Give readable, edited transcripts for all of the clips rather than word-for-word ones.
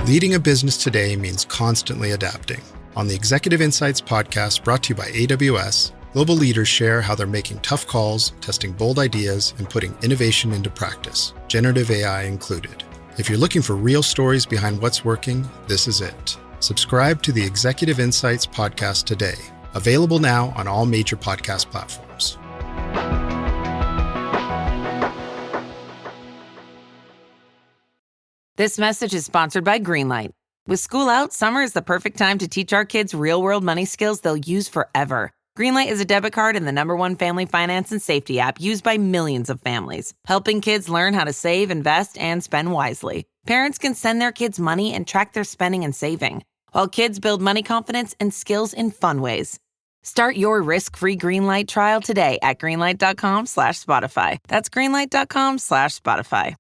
Leading a business today means constantly adapting. On the Executive Insights podcast brought to you by AWS, global leaders share how they're making tough calls, testing bold ideas, and putting innovation into practice, generative AI included. If you're looking for real stories behind what's working, this is it. Subscribe to the Executive Insights podcast today. Available now on all major podcast platforms. This message is sponsored by Greenlight. With school out, summer is the perfect time to teach our kids real-world money skills they'll use forever. Greenlight is a debit card and the #1 family finance and safety app used by millions of families, helping kids learn how to save, invest, and spend wisely. Parents can send their kids money and track their spending and saving, while kids build money confidence and skills in fun ways. Start your risk-free Greenlight trial today at greenlight.com/Spotify. That's greenlight.com/Spotify.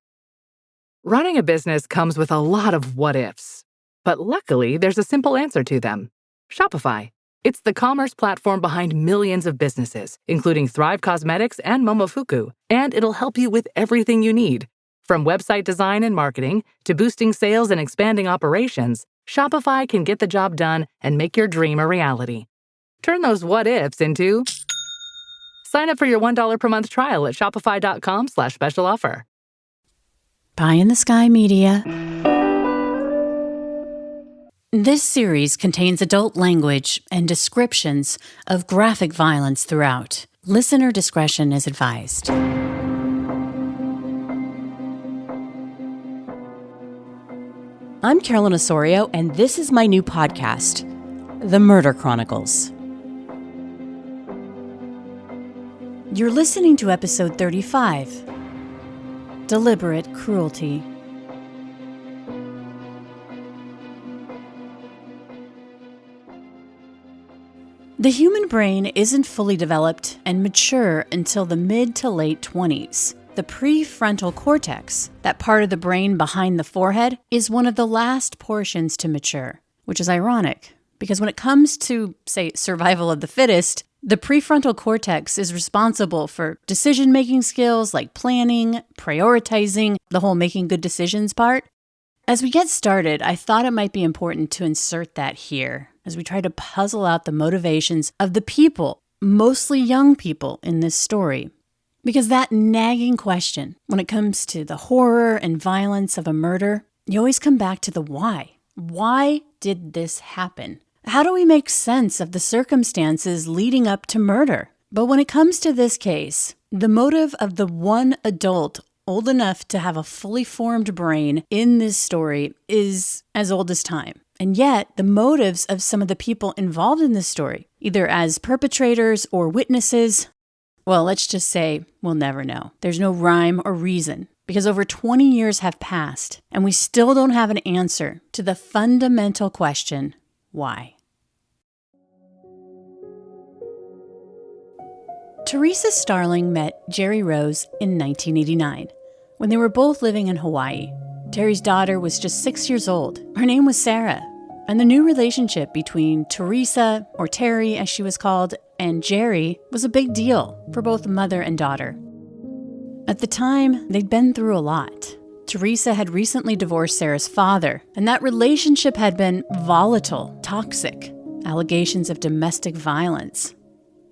Running a business comes with a lot of what-ifs. But luckily, there's a simple answer to them. Shopify. It's the commerce platform behind millions of businesses, including Thrive Cosmetics and Momofuku, and it'll help you with everything you need. From website design and marketing to boosting sales and expanding operations, Shopify can get the job done and make your dream a reality. Turn those what-ifs into... Sign up for your $1 per month trial at shopify.com/special offer. Pie in the Sky Media. This series contains adult language and descriptions of graphic violence throughout. Listener discretion is advised. I'm Carolyn Osorio, and this is my new podcast, The Murder Chronicles. You're listening to episode 35. Deliberate cruelty. The human brain isn't fully developed and mature until the mid to late 20s. The prefrontal cortex, that part of the brain behind the forehead, is one of the last portions to mature, which is ironic because when it comes to, say, survival of the fittest, the prefrontal cortex is responsible for decision-making skills like planning, prioritizing, the whole making good decisions part. As we get started, I thought it might be important to insert that here as we try to puzzle out the motivations of the people, mostly young people, in this story. Because that nagging question, when it comes to the horror and violence of a murder, you always come back to the why. Why did this happen? How do we make sense of the circumstances leading up to murder? But when it comes to this case, the motive of the one adult old enough to have a fully formed brain in this story is as old as time. And yet, the motives of some of the people involved in this story, either as perpetrators or witnesses, well, let's just say we'll never know. There's no rhyme or reason, because over 20 years have passed, and we still don't have an answer to the fundamental question, why? Teresa Starling met Jerry Rose in 1989, when they were both living in Hawaii. Terry's daughter was just 6 years old. Her name was Sarah, and the new relationship between Teresa, or Terry as she was called, and Jerry was a big deal for both mother and daughter. At the time, they'd been through a lot. Teresa had recently divorced Sarah's father, and that relationship had been volatile, toxic, allegations of domestic violence.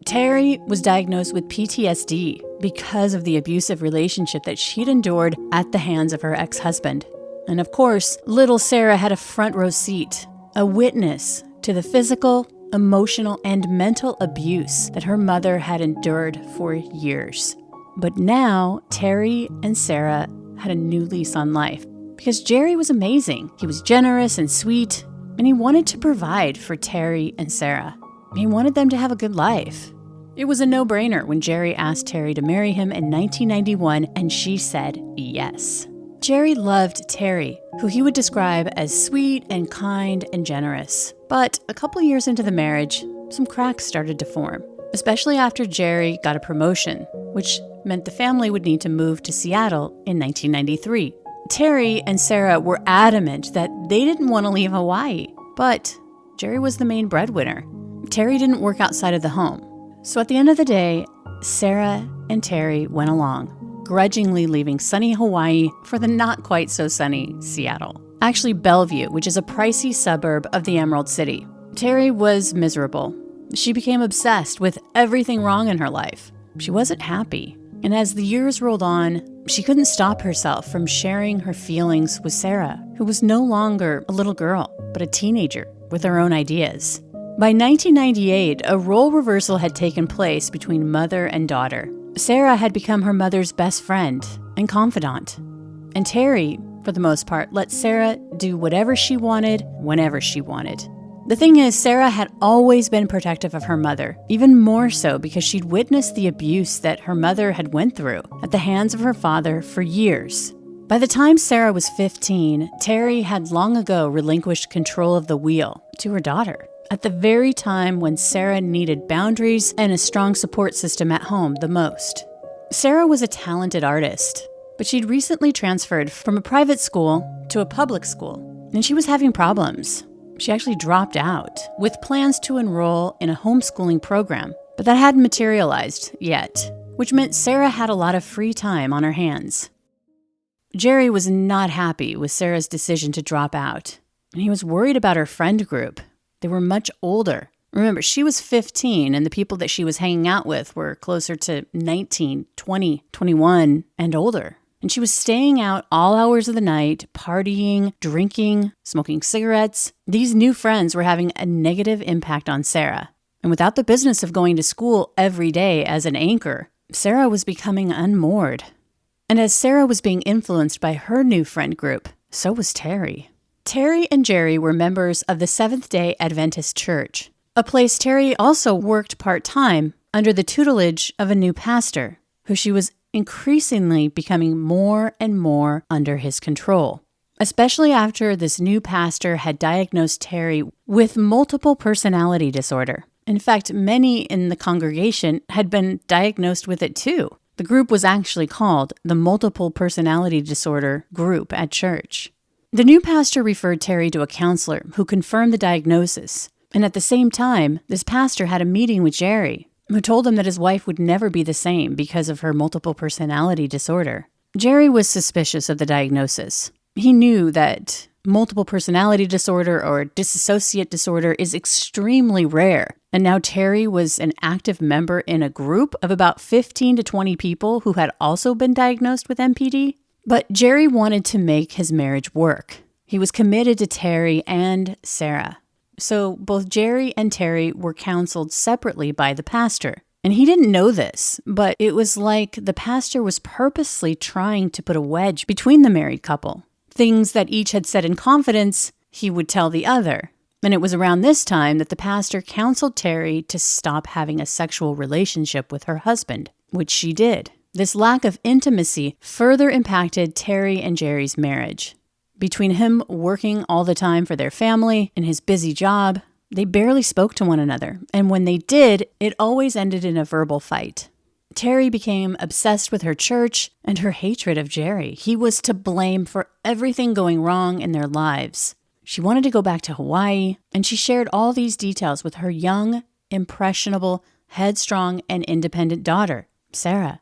Terry was diagnosed with PTSD because of the abusive relationship that she'd endured at the hands of her ex-husband. And of course, little Sarah had a front row seat, a witness to the physical, emotional, and mental abuse that her mother had endured for years. But now, Terry and Sarah had a new lease on life because Jerry was amazing. He was generous and sweet, and he wanted to provide for Terry and Sarah. He wanted them to have a good life. It was a no-brainer when Jerry asked Terry to marry him in 1991, and she said yes. Jerry loved Terry, who he would describe as sweet and kind and generous. But a couple years into the marriage, some cracks started to form, especially after Jerry got a promotion, which meant the family would need to move to Seattle in 1993. Terry and Sarah were adamant that they didn't want to leave Hawaii, but Jerry was the main breadwinner. Terry didn't work outside of the home. So at the end of the day, Sarah and Terry went along, grudgingly leaving sunny Hawaii for the not quite so sunny Seattle. Actually, Bellevue, which is a pricey suburb of the Emerald City. Terry was miserable. She became obsessed with everything wrong in her life. She wasn't happy. And as the years rolled on, she couldn't stop herself from sharing her feelings with Sarah, who was no longer a little girl, but a teenager with her own ideas. By 1998, a role reversal had taken place between mother and daughter. Sarah had become her mother's best friend and confidant. And Terry, for the most part, let Sarah do whatever she wanted, whenever she wanted. The thing is, Sarah had always been protective of her mother, even more so because she'd witnessed the abuse that her mother had went through at the hands of her father for years. By the time Sarah was 15, Terry had long ago relinquished control of the wheel to her daughter, at the very time when Sarah needed boundaries and a strong support system at home the most. Sarah was a talented artist, but she'd recently transferred from a private school to a public school, and she was having problems. She actually dropped out with plans to enroll in a homeschooling program, but that hadn't materialized yet, which meant Sarah had a lot of free time on her hands. Jerry was not happy with Sarah's decision to drop out, and he was worried about her friend group. They were much older. Remember, she was 15, and the people that she was hanging out with were closer to 19, 20, 21, and older. And she was staying out all hours of the night, partying, drinking, smoking cigarettes. These new friends were having a negative impact on Sarah. And without the business of going to school every day as an anchor, Sarah was becoming unmoored. And as Sarah was being influenced by her new friend group, so was Terry. Terry and Jerry were members of the Seventh-day Adventist Church, a place Terry also worked part-time under the tutelage of a new pastor, who she was increasingly becoming more and more under his control, especially after this new pastor had diagnosed Terry with multiple personality disorder. In fact, many in the congregation had been diagnosed with it too. The group was actually called the Multiple Personality Disorder Group at church. The new pastor referred Terry to a counselor who confirmed the diagnosis, and at the same time, this pastor had a meeting with Jerry, who told him that his wife would never be the same because of her multiple personality disorder. Jerry was suspicious of the diagnosis. He knew that multiple personality disorder or dissociate disorder is extremely rare, and now Terry was an active member in a group of about 15 to 20 people who had also been diagnosed with MPD. But Jerry wanted to make his marriage work. He was committed to Terry and Sarah. So both Jerry and Terry were counseled separately by the pastor. And he didn't know this, but it was like the pastor was purposely trying to put a wedge between the married couple. Things that each had said in confidence, he would tell the other. And it was around this time that the pastor counseled Terry to stop having a sexual relationship with her husband, which she did. This lack of intimacy further impacted Terry and Jerry's marriage. Between him working all the time for their family and his busy job, they barely spoke to one another, and when they did, it always ended in a verbal fight. Terry became obsessed with her church and her hatred of Jerry. He was to blame for everything going wrong in their lives. She wanted to go back to Hawaii, and she shared all these details with her young, impressionable, headstrong, and independent daughter, Sarah.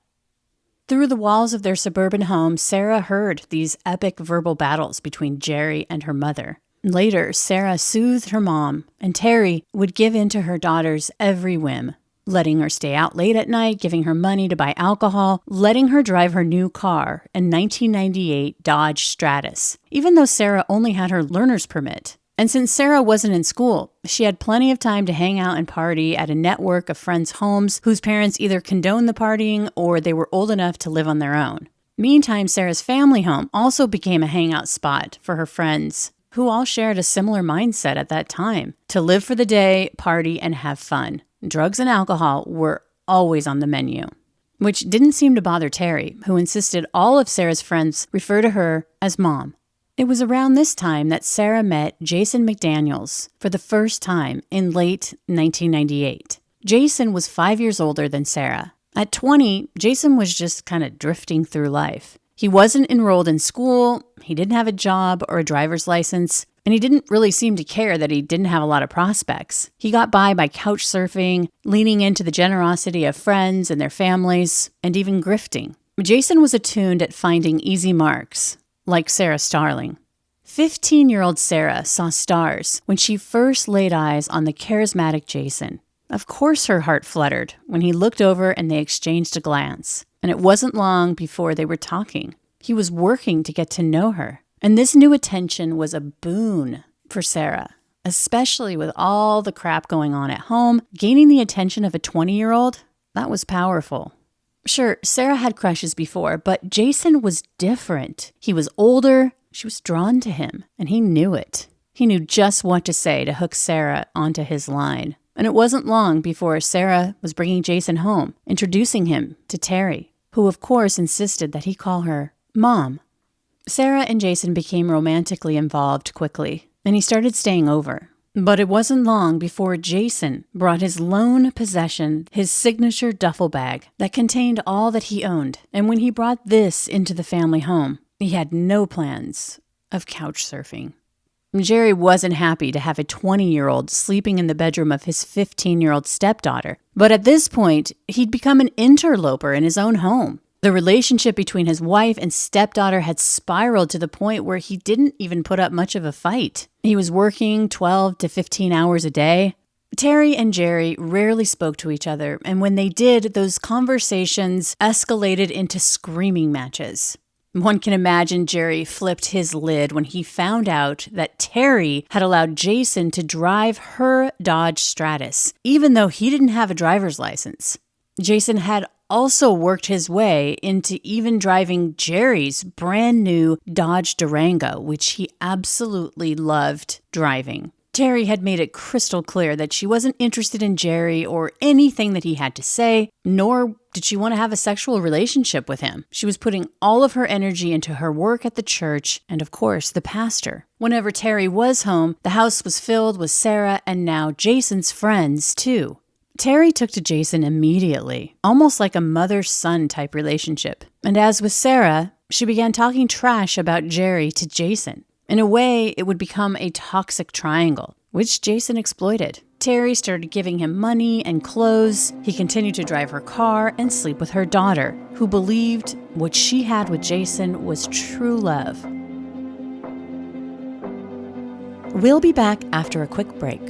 Through the walls of their suburban home, Sarah heard these epic verbal battles between Jerry and her mother. Later, Sarah soothed her mom, and Terry would give in to her daughter's every whim, letting her stay out late at night, giving her money to buy alcohol, letting her drive her new car, a 1998 Dodge Stratus, even though Sarah only had her learner's permit. And since Sarah wasn't in school, she had plenty of time to hang out and party at a network of friends' homes whose parents either condoned the partying or they were old enough to live on their own. Meantime, Sarah's family home also became a hangout spot for her friends, who all shared a similar mindset at that time, to live for the day, party, and have fun. Drugs and alcohol were always on the menu, which didn't seem to bother Terry, who insisted all of Sarah's friends refer to her as Mom. It was around this time that Sarah met Jason McDaniels for the first time in late 1998. Jason was 5 years older than Sarah. At 20, Jason was just kind of drifting through life. He wasn't enrolled in school, he didn't have a job or a driver's license, and he didn't really seem to care that he didn't have a lot of prospects. He got by couch surfing, leaning into the generosity of friends and their families, and even grifting. Jason was attuned at finding easy marks, like Sarah Starling. 15-year-old Sarah saw stars when she first laid eyes on the charismatic Jason. Of course her heart fluttered when he looked over and they exchanged a glance. And it wasn't long before they were talking. He was working to get to know her. And this new attention was a boon for Sarah, especially with all the crap going on at home. Gaining the attention of a 20-year-old, that was powerful. Sure, Sarah had crushes before, but Jason was different. He was older, she was drawn to him, and he knew it. He knew just what to say to hook Sarah onto his line. And it wasn't long before Sarah was bringing Jason home, introducing him to Terry, who of course insisted that he call her Mom. Sarah and Jason became romantically involved quickly, and he started staying over. But it wasn't long before Jason brought his lone possession, his signature duffel bag that contained all that he owned. And when he brought this into the family home, he had no plans of couch surfing. Jerry wasn't happy to have a 20-year-old sleeping in the bedroom of his 15-year-old stepdaughter. But at this point, he'd become an interloper in his own home. The relationship between his wife and stepdaughter had spiraled to the point where he didn't even put up much of a fight. He was working 12 to 15 hours a day. Terry and Jerry rarely spoke to each other, and when they did, those conversations escalated into screaming matches. One can imagine Jerry flipped his lid when he found out that Terry had allowed Jason to drive her Dodge Stratus, even though he didn't have a driver's license. Jason had also worked his way into even driving Jerry's brand new Dodge Durango, which he absolutely loved driving. Terry had made it crystal clear that she wasn't interested in Jerry or anything that he had to say, nor did she want to have a sexual relationship with him. She was putting all of her energy into her work at the church and, of course, the pastor. Whenever Terry was home, the house was filled with Sarah and now Jason's friends, too. Terry took to Jason immediately, almost like a mother-son type relationship. And as with Sarah, she began talking trash about Jerry to Jason. In a way, it would become a toxic triangle, which Jason exploited. Terry started giving him money and clothes. He continued to drive her car and sleep with her daughter, who believed what she had with Jason was true love. We'll be back after a quick break.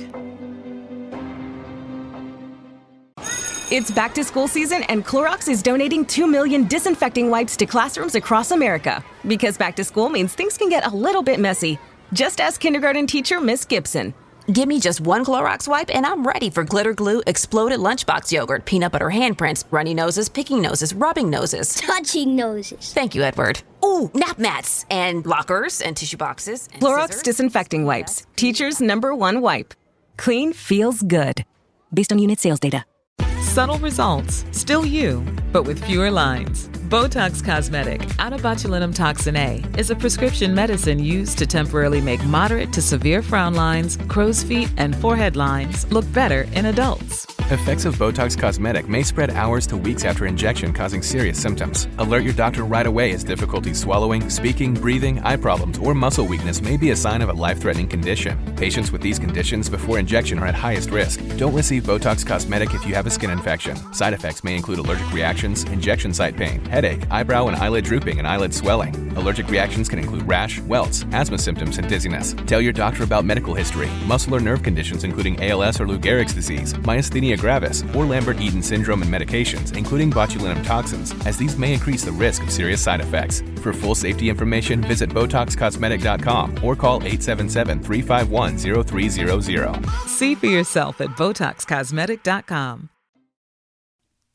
It's back to school season and Clorox is donating 2 million disinfecting wipes to classrooms across America. Because back to school means things can get a little bit messy. Just ask kindergarten teacher Miss Gibson. Give me just one Clorox wipe and I'm ready for glitter glue, exploded lunchbox yogurt, peanut butter handprints, runny noses, picking noses, rubbing noses. Touching noses. Thank you, Edward. Ooh, nap mats and lockers and tissue boxes. And Clorox scissors. disinfecting wipes. Teacher's #1 wipe. Clean feels good. Based on unit sales data. Subtle results, still you, but with fewer lines. Botox Cosmetic, out of botulinum toxin A, is a prescription medicine used to temporarily make moderate to severe frown lines, crow's feet, and forehead lines look better in adults. Effects of Botox Cosmetic may spread hours to weeks after injection, causing serious symptoms. Alert your doctor right away as difficulty swallowing, speaking, breathing, eye problems, or muscle weakness may be a sign of a life-threatening condition. Patients with these conditions before injection are at highest risk. Don't receive Botox Cosmetic if you have a skin infection. Side effects may include allergic reactions, injection site pain, headache, eyebrow and eyelid drooping, and eyelid swelling. Allergic reactions can include rash, welts, asthma symptoms, and dizziness. Tell your doctor about medical history, muscle or nerve conditions including ALS or Lou Gehrig's disease, myasthenia gravis, or Lambert-Eaton syndrome, and medications, including botulinum toxins, as these may increase the risk of serious side effects. For full safety information, visit BotoxCosmetic.com or call 877-351-0300. See for yourself at BotoxCosmetic.com.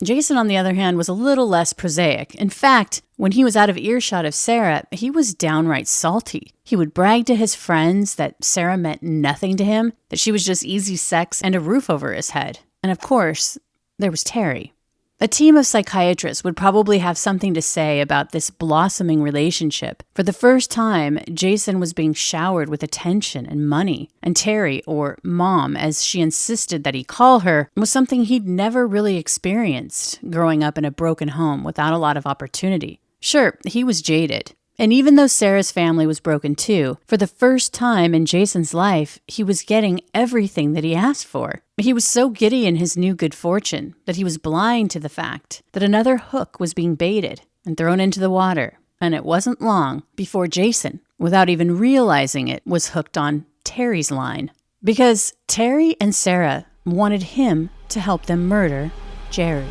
Jason, on the other hand, was a little less prosaic. In fact, when he was out of earshot of Sarah, he was downright salty. He would brag to his friends that Sarah meant nothing to him, that she was just easy sex and a roof over his head. And of course, there was Terry. A team of psychiatrists would probably have something to say about this blossoming relationship. For the first time, Jason was being showered with attention and money. And Terry, or Mom, as she insisted that he call her, was something he'd never really experienced growing up in a broken home without a lot of opportunity. Sure, he was jaded. And even though Sarah's family was broken too, for the first time in Jason's life, he was getting everything that he asked for. He was so giddy in his new good fortune that he was blind to the fact that another hook was being baited and thrown into the water. And it wasn't long before Jason without even realizing it, was hooked on Terry's line. Because Terry and Sarah wanted him to help them murder Jerry.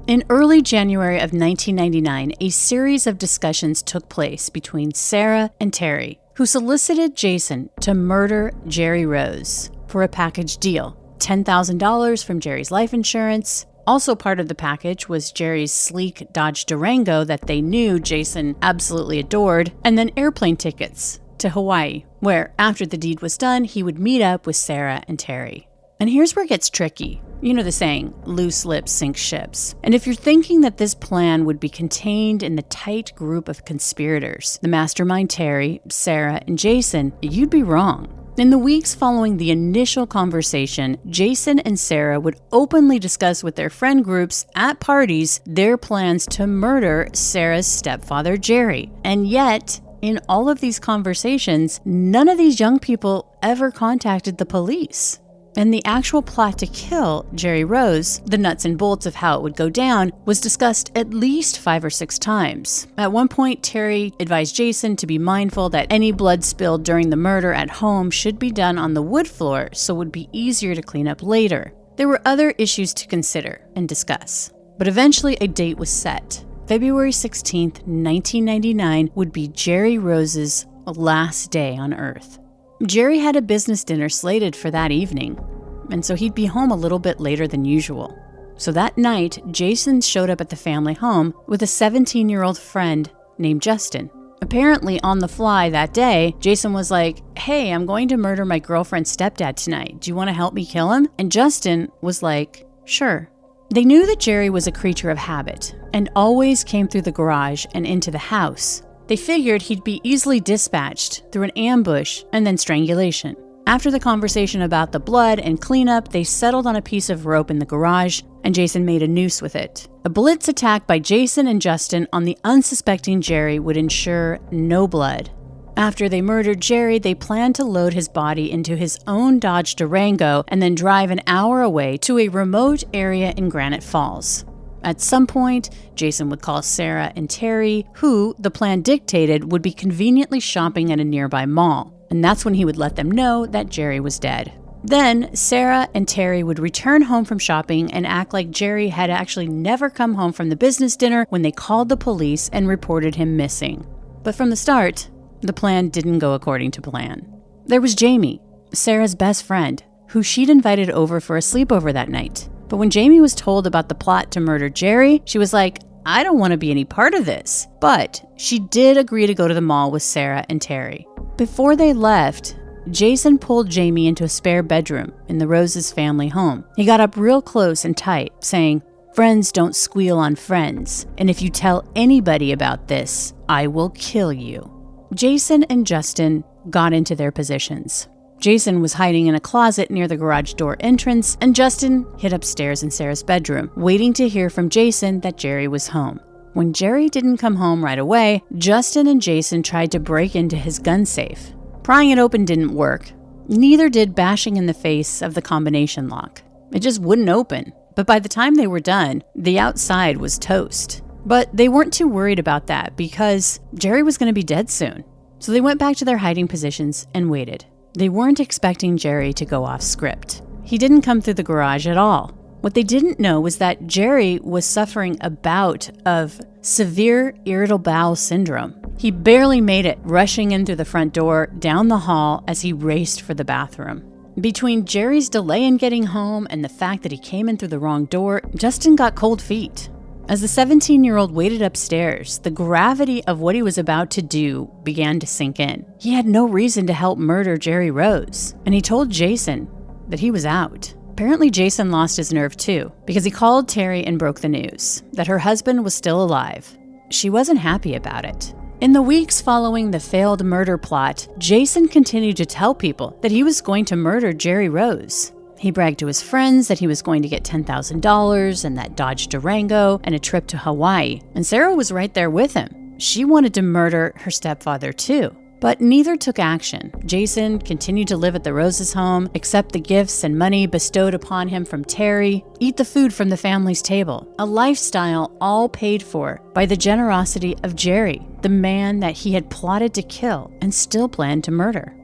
In early January of 1999, a series of discussions took place between Sarah and Terry, who solicited Jason to murder Jerry Rose for a package deal. $10,000 from Jerry's life insurance. Also part of the package was Jerry's sleek Dodge Durango that they knew Jason absolutely adored, and then airplane tickets to Hawaii, where after the deed was done, he would meet up with Sarah and Terry. And here's where it gets tricky. You know the saying, loose lips sink ships. And if you're thinking that this plan would be contained in the tight group of conspirators, the mastermind Terry, Sarah, and Jason, you'd be wrong. In the weeks following the initial conversation, Jason and Sarah would openly discuss with their friend groups at parties their plans to murder Sarah's stepfather, Jerry. And yet, in all of these conversations, none of these young people ever contacted the police. And the actual plot to kill Jerry Rose, the nuts and bolts of how it would go down, was discussed at least 5 or 6 times. At one point, Terry advised Jason to be mindful that any blood spilled during the murder at home should be done on the wood floor so it would be easier to clean up later. There were other issues to consider and discuss, but eventually a date was set. February 16th, 1999 would be Jerry Rose's last day on Earth. Jerry had a business dinner slated for that evening, and so he'd be home a little bit later than usual. So that night, Jason showed up at the family home with a 17-year-old friend named Justin. Apparently, on the fly that day, Jason was like, "Hey, I'm going to murder my girlfriend's stepdad tonight. Do you want to help me kill him?" And Justin was like, "Sure." They knew that Jerry was a creature of habit and always came through the garage and into the house. They figured he'd be easily dispatched through an ambush and then strangulation. After the conversation about the blood and cleanup, they settled on a piece of rope in the garage, and Jason made a noose with it. A blitz attack by Jason and Justin on the unsuspecting Jerry would ensure no blood. After they murdered Jerry, they planned to load his body into his own Dodge Durango and then drive an hour away to a remote area in Granite Falls. At some point, Jason would call Sarah and Terry, who, the plan dictated, would be conveniently shopping at a nearby mall. And that's when he would let them know that Jerry was dead. Then, Sarah and Terry would return home from shopping and act like Jerry had actually never come home from the business dinner when they called the police and reported him missing. But from the start, the plan didn't go according to plan. There was Jamie, Sarah's best friend, who she'd invited over for a sleepover that night. But when Jamie was told about the plot to murder Jerry, she was like, "I don't want to be any part of this." But she did agree to go to the mall with Sarah and Terry. Before they left, Jason pulled Jamie into a spare bedroom in the Roses family home. He got up real close and tight, saying, "Friends don't squeal on friends, and if you tell anybody about this, I will kill you." Jason and Justin got into their positions. Jason was hiding in a closet near the garage door entrance, and Justin hid upstairs in Sarah's bedroom, waiting to hear from Jason that Jerry was home. When Jerry didn't come home right away, Justin and Jason tried to break into his gun safe. Prying it open didn't work. Neither did bashing in the face of the combination lock. It just wouldn't open. But by the time they were done, the outside was toast. But they weren't too worried about that because Jerry was going to be dead soon. So they went back to their hiding positions and waited. They weren't expecting Jerry to go off script. He didn't come through the garage at all. What they didn't know was that Jerry was suffering a bout of severe irritable bowel syndrome. He barely made it, rushing in through the front door, down the hall as he raced for the bathroom. Between Jerry's delay in getting home and the fact that he came in through the wrong door, Justin got cold feet. As the 17-year-old waited upstairs, the gravity of what he was about to do began to sink in. He had no reason to help murder Jerry Rose, and he told Jason that he was out. Apparently, Jason lost his nerve too, because he called Terry and broke the news that her husband was still alive. She wasn't happy about it. In the weeks following the failed murder plot, Jason continued to tell people that he was going to murder Jerry Rose. He bragged to his friends that he was going to get $10,000 and that Dodge Durango and a trip to Hawaii. And Sarah was right there with him. She wanted to murder her stepfather too. But neither took action. Jason continued to live at the Roses' home, accept the gifts and money bestowed upon him from Terry, eat the food from the family's table, a lifestyle all paid for by the generosity of Jerry, the man that he had plotted to kill and still planned to murder.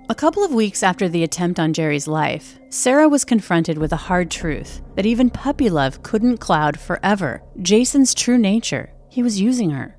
A couple of weeks after the attempt on Jerry's life, Sarah was confronted with a hard truth that even puppy love couldn't cloud forever Jason's true nature. He was using her.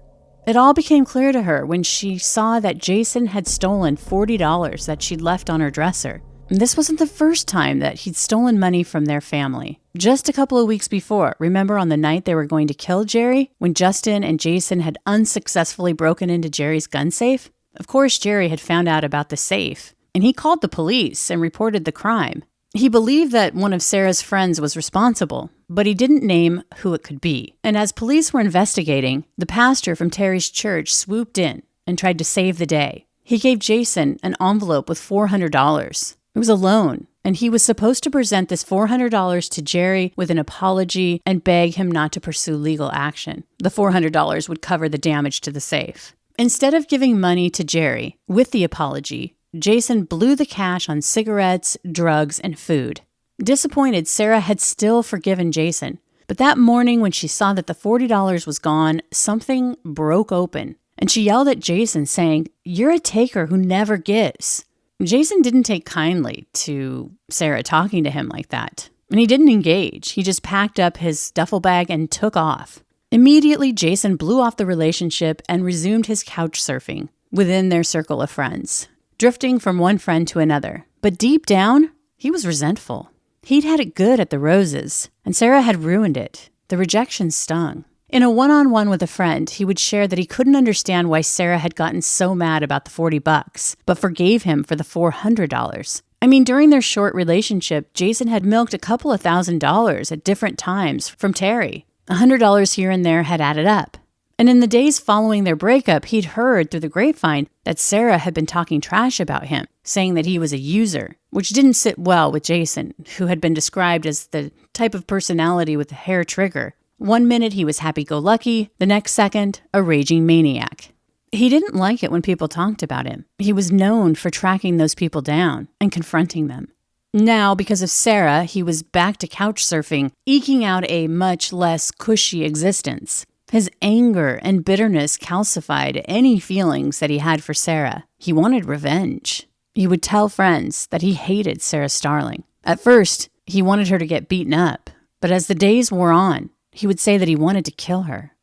It all became clear to her when she saw that Jason had stolen $40 that she'd left on her dresser. And this wasn't the first time that he'd stolen money from their family. Just a couple of weeks before, remember on the night they were going to kill Jerry, when Justin and Jason had unsuccessfully broken into Jerry's gun safe? Of course, Jerry had found out about the safe, and he called the police and reported the crime. He believed that one of Sarah's friends was responsible, but he didn't name who it could be. And as police were investigating, the pastor from Terry's church swooped in and tried to save the day. He gave Jason an envelope with $400. It was a loan, and he was supposed to present this $400 to Jerry with an apology and beg him not to pursue legal action. The $400 would cover the damage to the safe. Instead of giving money to Jerry with the apology, Jason blew the cash on cigarettes, drugs, and food. Disappointed, Sarah had still forgiven Jason. But that morning when she saw that the $40 was gone, something broke open. And she yelled at Jason saying, "You're a taker who never gives." Jason didn't take kindly to Sarah talking to him like that. And he didn't engage. He just packed up his duffel bag and took off. Immediately, Jason blew off the relationship and resumed his couch surfing within their circle of friends, drifting from one friend to another. But deep down, he was resentful. He'd had it good at the Roses, and Sarah had ruined it. The rejection stung. In a one-on-one with a friend, he would share that he couldn't understand why Sarah had gotten so mad about the $40, but forgave him for the $400. I mean, during their short relationship, Jason had milked a couple of $1,000s at different times from Terry. $100 here and there had added up. And in the days following their breakup, he'd heard through the grapevine that Sarah had been talking trash about him, saying that he was a user, which didn't sit well with Jason, who had been described as the type of personality with a hair trigger. One minute he was happy-go-lucky, the next second, a raging maniac. He didn't like it when people talked about him. He was known for tracking those people down and confronting them. Now, because of Sarah, he was back to couch surfing, eking out a much less cushy existence. His anger and bitterness calcified any feelings that he had for Sarah. He wanted revenge. He would tell friends that he hated Sarah Starling. At first, he wanted her to get beaten up, but as the days wore on, he would say that he wanted to kill her.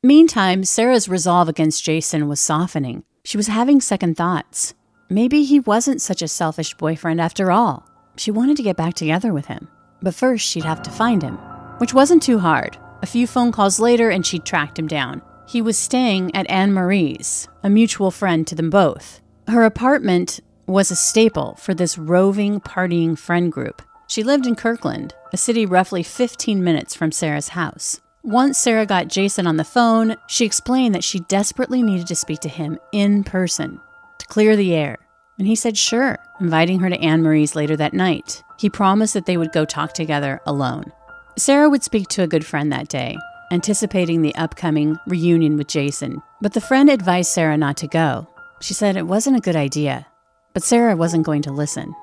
Meantime, Sarah's resolve against Jason was softening. She was having second thoughts. Maybe he wasn't such a selfish boyfriend after all. She wanted to get back together with him. But first, she'd have to find him, which wasn't too hard. A few phone calls later, and she'd tracked him down. He was staying at Anne Marie's, a mutual friend to them both. Her apartment was a staple for this roving, partying friend group. She lived in Kirkland, a city roughly 15 minutes from Sarah's house. Once Sarah got Jason on the phone, she explained that she desperately needed to speak to him in person to clear the air. And he said sure, inviting her to Anne Marie's later that night. He promised that they would go talk together alone. Sarah would speak to a good friend that day, anticipating the upcoming reunion with Jason. But the friend advised Sarah not to go. She said it wasn't a good idea, but Sarah wasn't going to listen.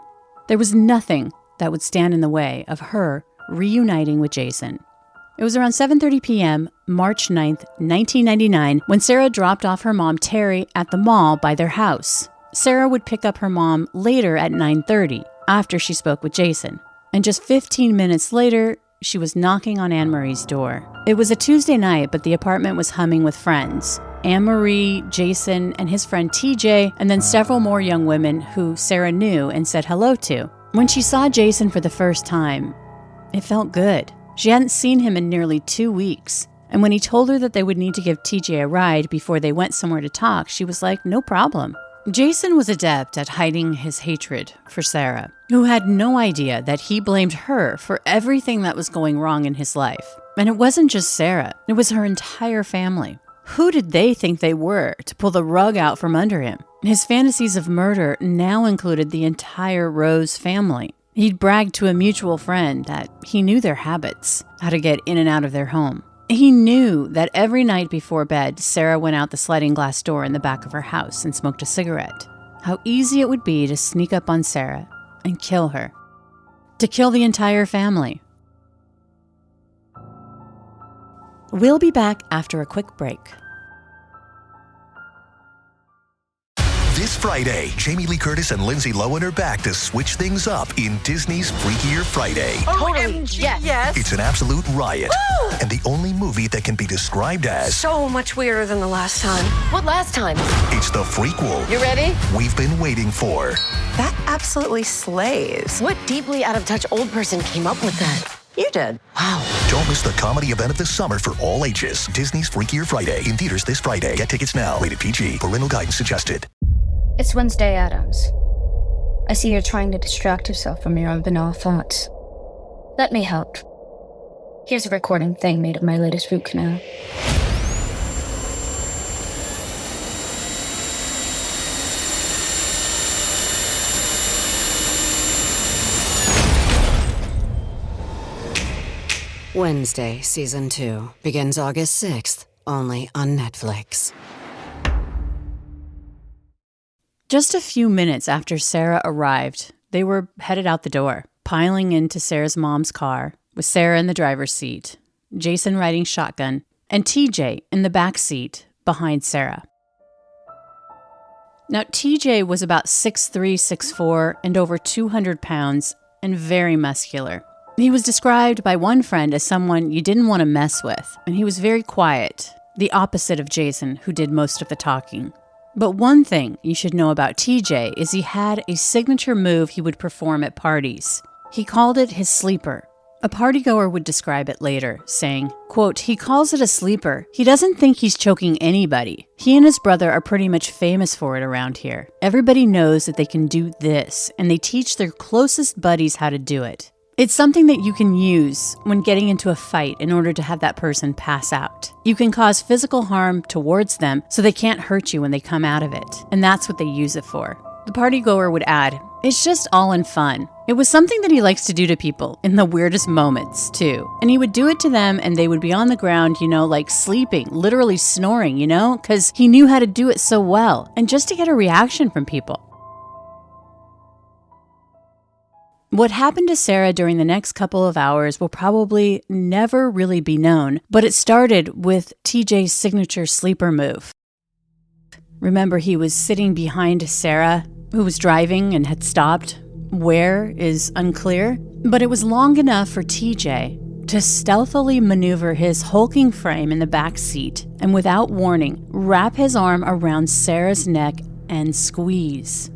There was nothing that would stand in the way of her reuniting with Jason. It was around 7:30 p.m., March 9th, 1999, when Sarah dropped off her mom, Terry, at the mall by their house. Sarah would pick up her mom later at 9:30, after she spoke with Jason. And just 15 minutes later, she was knocking on Anne Marie's door. It was a Tuesday night, but the apartment was humming with friends. Anne Marie, Jason, and his friend TJ, and then several more young women who Sarah knew and said hello to. When she saw Jason for the first time, it felt good. She hadn't seen him in nearly 2 weeks. And when he told her that they would need to give TJ a ride before they went somewhere to talk, she was like, no problem. Jason was adept at hiding his hatred for Sarah, who had no idea that he blamed her for everything that was going wrong in his life. And it wasn't just Sarah, it was her entire family. Who did they think they were to pull the rug out from under him? His fantasies of murder now included the entire Rose family. He'd bragged to a mutual friend that he knew their habits, how to get in and out of their home. He knew that every night before bed, Sarah went out the sliding glass door in the back of her house and smoked a cigarette. how easy it would be to sneak up on Sarah and kill her. To kill the entire family. We'll be back after a quick break. This Friday, Jamie Lee Curtis and Lindsay Lohan are back to switch things up in Disney's Freakier Friday. Totally, yes. It's an absolute riot, and the only movie that can be described as so much weirder than the last time. What last time? It's the frequel You ready? we've been waiting for. That absolutely slays. What deeply out of touch old person came up with that? You did. Wow. Don't miss the comedy event of the summer for all ages. Disney's Freakier Friday, in theaters this Friday. Get tickets now. Rated PG. Parental guidance suggested. It's Wednesday, Addams. I see you're trying to distract yourself from your own banal thoughts. Let me help. Here's a recording thing made of my latest root canal. Wednesday, Season 2, begins August 6th, only on Netflix. Just a few minutes after Sarah arrived, they were headed out the door, piling into Sarah's mom's car, with Sarah in the driver's seat, Jason riding shotgun, and TJ in the back seat behind Sarah. Now, TJ was about 6'3", 6'4", and over 200 pounds, and very muscular. He was described by one friend as someone you didn't want to mess with, and he was very quiet, the opposite of Jason, who did most of the talking. But one thing you should know about TJ is he had a signature move he would perform at parties. He called it his sleeper. A partygoer would describe it later, saying, quote, he calls it a sleeper. He doesn't think he's choking anybody. He and his brother are pretty much famous for it around here. Everybody knows that they can do this, and they teach their closest buddies how to do it. It's something that you can use when getting into a fight in order to have that person pass out. You can cause physical harm towards them so they can't hurt you when they come out of it, and that's what they use it for. The partygoer would add, it's just all in fun. It was something that he likes to do to people in the weirdest moments, too. And he would do it to them and they would be on the ground, like sleeping, literally snoring, because he knew how to do it so well, and just to get a reaction from people. What happened to Sarah during the next couple of hours will probably never really be known, but it started with TJ's signature sleeper move. Remember, he was sitting behind Sarah, who was driving and had stopped. Where is unclear, but it was long enough for TJ to stealthily maneuver his hulking frame in the back seat and without warning, wrap his arm around Sarah's neck and squeeze.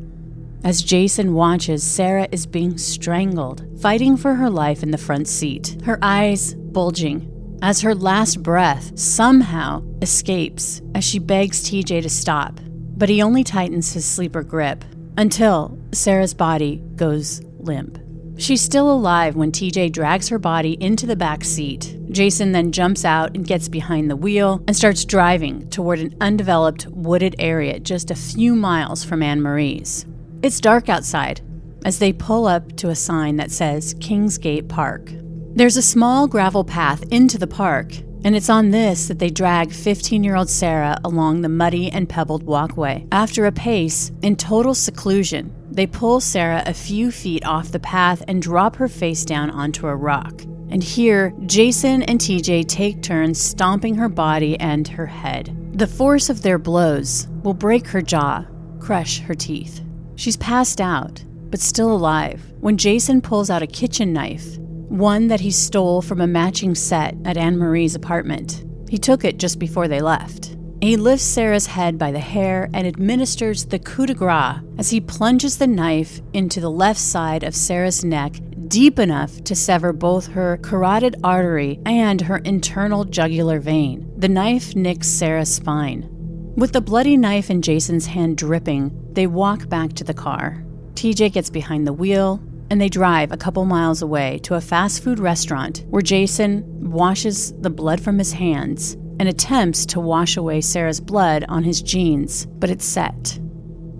As Jason watches, Sarah is being strangled, fighting for her life in the front seat, her eyes bulging, as her last breath somehow escapes as she begs TJ to stop. But he only tightens his sleeper grip until Sarah's body goes limp. She's still alive when TJ drags her body into the back seat. Jason then jumps out and gets behind the wheel and starts driving toward an undeveloped wooded area just a few miles from Anne Marie's. It's dark outside as they pull up to a sign that says Kingsgate Park. There's a small gravel path into the park, and it's on this that they drag 15-year-old Sarah along the muddy and pebbled walkway. After a pace, in total seclusion, they pull Sarah a few feet off the path and drop her face down onto a rock. And here, Jason and TJ take turns stomping her body and her head. The force of their blows will break her jaw, crush her teeth. She's passed out, but still alive, when Jason pulls out a kitchen knife, one that he stole from a matching set at Anne Marie's apartment. He took it just before they left. He lifts Sarah's head by the hair and administers the coup de grace as he plunges the knife into the left side of Sarah's neck deep enough to sever both her carotid artery and her internal jugular vein. The knife nicks Sarah's spine. With the bloody knife in Jason's hand dripping, they walk back to the car. TJ gets behind the wheel, and they drive a couple miles away to a fast food restaurant where Jason washes the blood from his hands and attempts to wash away Sarah's blood on his jeans, but it's set.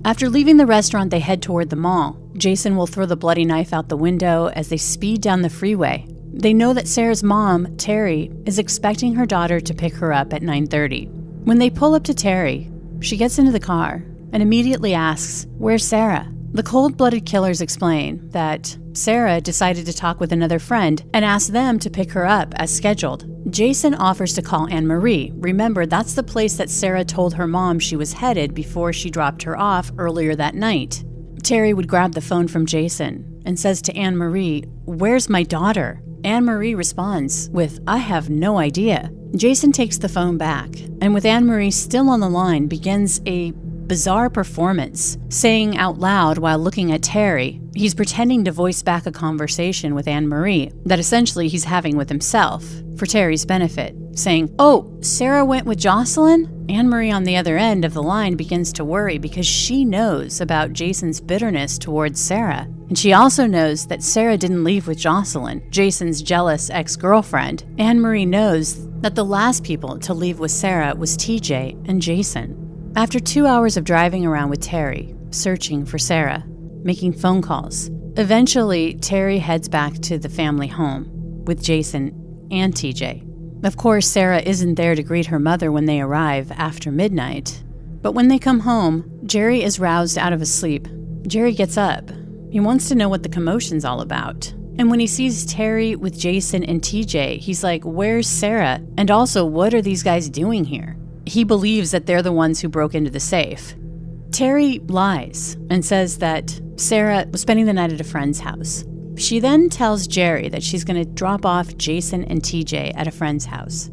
After leaving the restaurant, they head toward the mall. Jason will throw the bloody knife out the window as they speed down the freeway. They know that Sarah's mom, Terry, is expecting her daughter to pick her up at 9:30. When they pull up to Terry, she gets into the car and immediately asks, "Where's Sarah?" The cold-blooded killers explain that Sarah decided to talk with another friend and asked them to pick her up as scheduled. Jason offers to call Anne-Marie. Remember, that's the place that Sarah told her mom she was headed before she dropped her off earlier that night. Terry would grab the phone from Jason and says to Anne-Marie, "Where's my daughter?" Anne-Marie responds with, "I have no idea." Jason takes the phone back, and with Anne-Marie still on the line, begins a bizarre performance, saying out loud while looking at Terry. He's pretending to voice back a conversation with Anne-Marie that essentially he's having with himself for Terry's benefit, saying, "Oh, Sarah went with Jocelyn?" Anne-Marie on the other end of the line begins to worry because she knows about Jason's bitterness towards Sarah. And she also knows that Sarah didn't leave with Jocelyn, Jason's jealous ex-girlfriend. Anne-Marie knows that the last people to leave with Sarah was TJ and Jason. After 2 hours of driving around with Terry, searching for Sarah, making phone calls, eventually Terry heads back to the family home with Jason and TJ. Of course, Sarah isn't there to greet her mother when they arrive after midnight. But when they come home, Jerry is roused out of his sleep. Jerry gets up. He wants to know what the commotion's all about. And when he sees Terry with Jason and TJ, he's like, "Where's Sarah? And also, what are these guys doing here?" He believes that they're the ones who broke into the safe. Terry lies and says that Sarah was spending the night at a friend's house. She then tells Jerry that she's going to drop off Jason and TJ at a friend's house.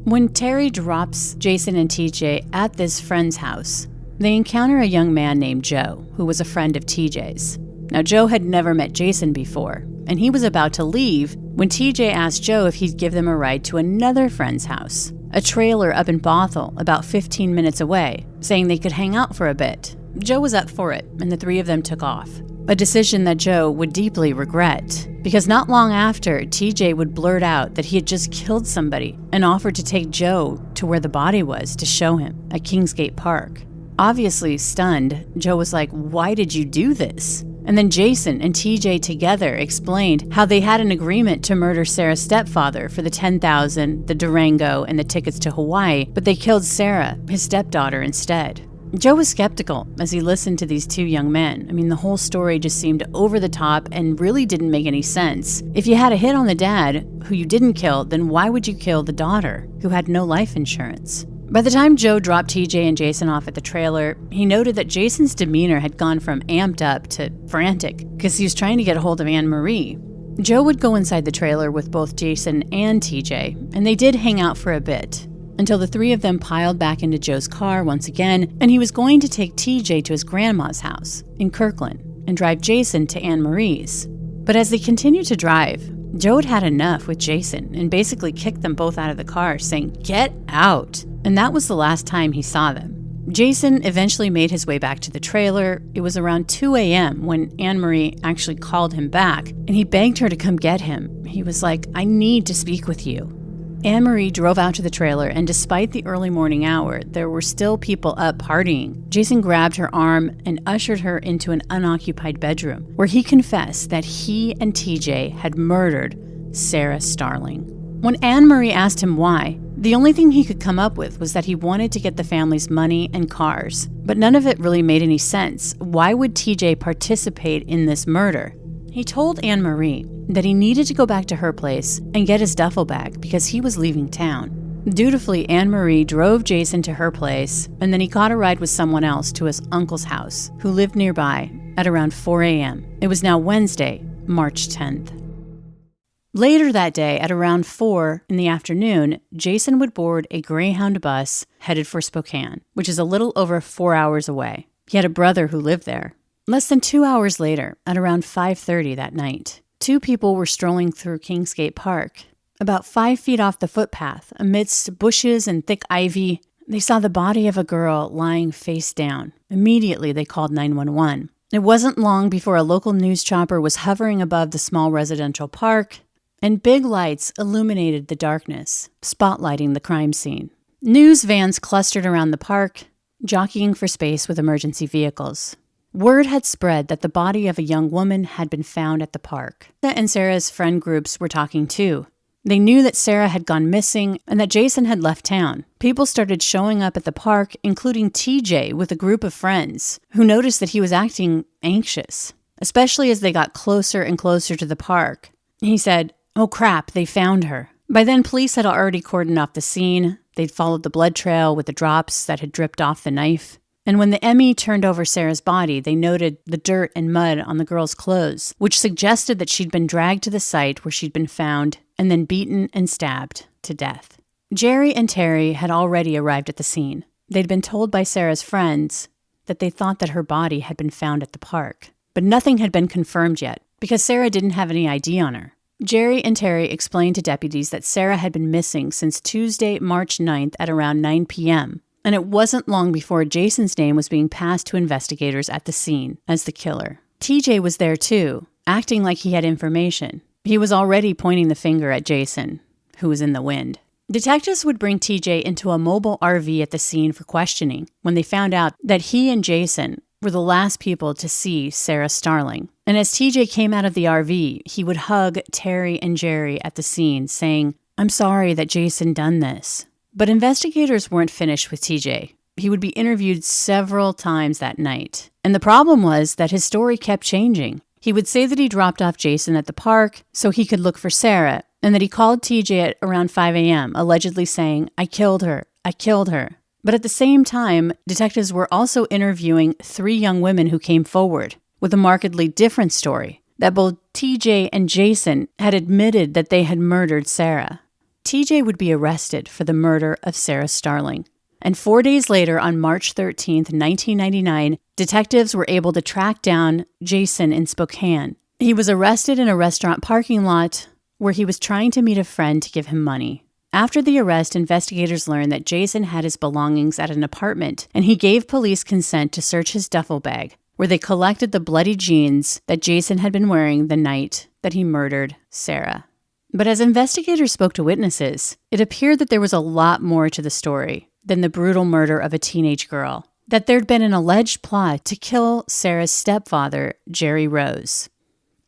When Terry drops Jason and TJ at this friend's house, they encounter a young man named Joe, who was a friend of TJ's. Now, Joe had never met Jason before, and he was about to leave when TJ asked Joe if he'd give them a ride to another friend's house, a trailer up in Bothell, about 15 minutes away, saying they could hang out for a bit. Joe was up for it, and the three of them took off. A decision that Joe would deeply regret, because not long after, TJ would blurt out that he had just killed somebody and offered to take Joe to where the body was to show him at Kingsgate Park. Obviously stunned, Joe was like, "Why did you do this?" And then Jason and TJ together explained how they had an agreement to murder Sarah's stepfather for the $10,000, the Durango, and the tickets to Hawaii, but they killed Sarah, his stepdaughter, instead. Joe was skeptical as he listened to these two young men. I mean, the whole story just seemed over the top and really didn't make any sense. If you had a hit on the dad, who you didn't kill, then why would you kill the daughter, who had no life insurance? By the time Joe dropped TJ and Jason off at the trailer, he noted that Jason's demeanor had gone from amped up to frantic because he was trying to get a hold of Anne-Marie. Joe would go inside the trailer with both Jason and TJ, and they did hang out for a bit, until the three of them piled back into Joe's car once again, and he was going to take TJ to his grandma's house in Kirkland and drive Jason to Anne-Marie's. But as they continued to drive, Joe had enough with Jason and basically kicked them both out of the car, saying, "Get out!" And that was the last time he saw them. Jason eventually made his way back to the trailer. It was around 2 a.m. when Anne-Marie actually called him back, and he begged her to come get him. He was like, "I need to speak with you." Anne-Marie drove out to the trailer, and despite the early morning hour, there were still people up partying. Jason grabbed her arm and ushered her into an unoccupied bedroom, where he confessed that he and TJ had murdered Sarah Starling. When Anne-Marie asked him why, the only thing he could come up with was that he wanted to get the family's money and cars. But none of it really made any sense. Why would TJ participate in this murder? He told Anne-Marie that he needed to go back to her place and get his duffel bag because he was leaving town. Dutifully, Anne-Marie drove Jason to her place, and then he caught a ride with someone else to his uncle's house, who lived nearby, at around 4 a.m. It was now Wednesday, March 10th. Later that day, at around 4 in the afternoon, Jason would board a Greyhound bus headed for Spokane, which is a little over 4 hours away. He had a brother who lived there. Less than 2 hours later, at around 5:30 that night, two people were strolling through Kingsgate Park. About 5 feet off the footpath, amidst bushes and thick ivy, they saw the body of a girl lying face down. Immediately, they called 911. It wasn't long before a local news chopper was hovering above the small residential park, and big lights illuminated the darkness, spotlighting the crime scene. News vans clustered around the park, jockeying for space with emergency vehicles. Word had spread that the body of a young woman had been found at the park. And Sarah's friend groups were talking too. They knew that Sarah had gone missing and that Jason had left town. People started showing up at the park, including TJ with a group of friends, who noticed that he was acting anxious, especially as they got closer and closer to the park. He said, "Oh crap, they found her." By then, police had already cordoned off the scene. They'd followed the blood trail with the drops that had dripped off the knife. And when the ME turned over Sarah's body, they noted the dirt and mud on the girl's clothes, which suggested that she'd been dragged to the site where she'd been found and then beaten and stabbed to death. Jerry and Terry had already arrived at the scene. They'd been told by Sarah's friends that they thought that her body had been found at the park. But nothing had been confirmed yet, because Sarah didn't have any ID on her. Jerry and Terry explained to deputies that Sarah had been missing since Tuesday, March 9th at around 9 p.m., and it wasn't long before Jason's name was being passed to investigators at the scene as the killer. TJ was there too, acting like he had information. He was already pointing the finger at Jason, who was in the wind. Detectives would bring TJ into a mobile RV at the scene for questioning when they found out that he and Jason were the last people to see Sarah Starling. And as TJ came out of the RV, he would hug Terry and Jerry at the scene, saying, "I'm sorry that Jason done this." But investigators weren't finished with TJ. He would be interviewed several times that night. And the problem was that his story kept changing. He would say that he dropped off Jason at the park so he could look for Sarah, and that he called TJ at around 5 a.m., allegedly saying, "I killed her. I killed her." But at the same time, detectives were also interviewing 3 young women who came forward with a markedly different story, that both TJ and Jason had admitted that they had murdered Sarah. TJ would be arrested for the murder of Sarah Starling. And 4 days later, on March 13th, 1999, detectives were able to track down Jason in Spokane. He was arrested in a restaurant parking lot where he was trying to meet a friend to give him money. After the arrest, investigators learned that Jason had his belongings at an apartment, and he gave police consent to search his duffel bag, where they collected the bloody jeans that Jason had been wearing the night that he murdered Sarah. But as investigators spoke to witnesses, it appeared that there was a lot more to the story than the brutal murder of a teenage girl, that there'd been an alleged plot to kill Sarah's stepfather, Jerry Rose.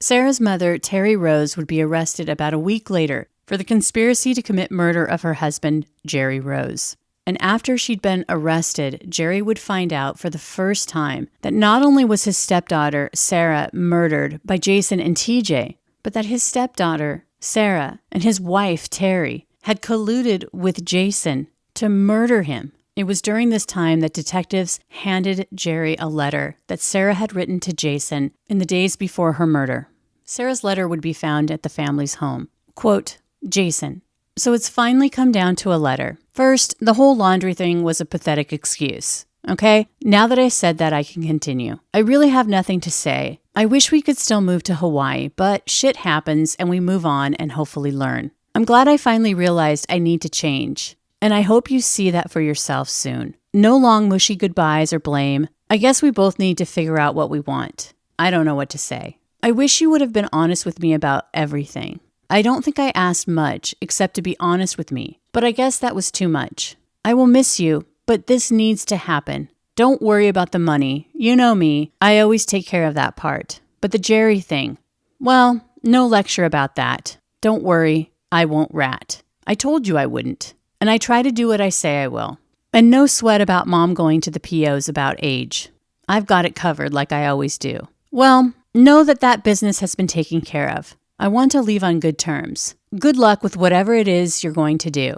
Sarah's mother, Terry Rose, would be arrested about a week later for the conspiracy to commit murder of her husband, Jerry Rose. And after she'd been arrested, Jerry would find out for the first time that not only was his stepdaughter, Sarah, murdered by Jason and TJ, but that his stepdaughter, Sarah, and his wife, Terry, had colluded with Jason to murder him. It was during this time that detectives handed Jerry a letter that Sarah had written to Jason in the days before her murder. Sarah's letter would be found at the family's home. Quote, "Jason, so it's finally come down to a letter. First, the whole laundry thing was a pathetic excuse. Okay, now that I said that, I can continue. I really have nothing to say. I wish we could still move to Hawaii, but shit happens and we move on and hopefully learn. I'm glad I finally realized I need to change. And I hope you see that for yourself soon. No long mushy goodbyes or blame. I guess we both need to figure out what we want. I don't know what to say. I wish you would have been honest with me about everything. I don't think I asked much except to be honest with me, but I guess that was too much. I will miss you, but this needs to happen. Don't worry about the money. You know me. I always take care of that part. But the Jerry thing, well, no lecture about that. Don't worry. I won't rat. I told you I wouldn't. And I try to do what I say I will. And no sweat about Mom going to the POs about age. I've got it covered like I always do. Well, know that that business has been taken care of. I want to leave on good terms. Good luck with whatever it is you're going to do.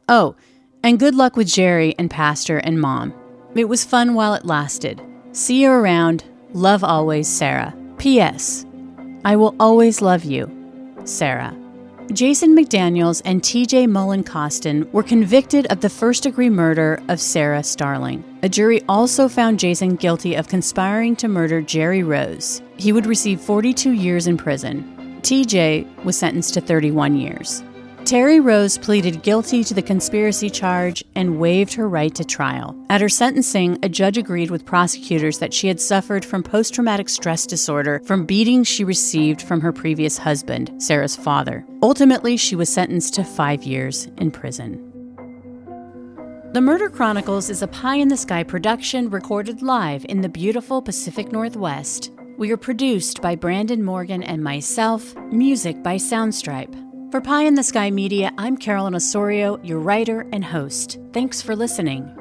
Oh, and good luck with Jerry and Pastor and Mom. It was fun while it lasted. See you around. Love always, Sarah. P.S. I will always love you, Sarah." Jason McDaniels and TJ Mullen Costin were convicted of the first-degree murder of Sarah Starling. A jury also found Jason guilty of conspiring to murder Jerry Rose. He would receive 42 years in prison. TJ was sentenced to 31 years. Terry Rose pleaded guilty to the conspiracy charge and waived her right to trial. At her sentencing, a judge agreed with prosecutors that she had suffered from post-traumatic stress disorder from beatings she received from her previous husband, Sarah's father. Ultimately, she was sentenced to 5 years in prison. The Murder Chronicles is a pie-in-the-sky production recorded live in the beautiful Pacific Northwest. We are produced by Brandon Morgan and myself, music by Soundstripe. For Pie in the Sky Media, I'm Carolyn Osorio, your writer and host. Thanks for listening.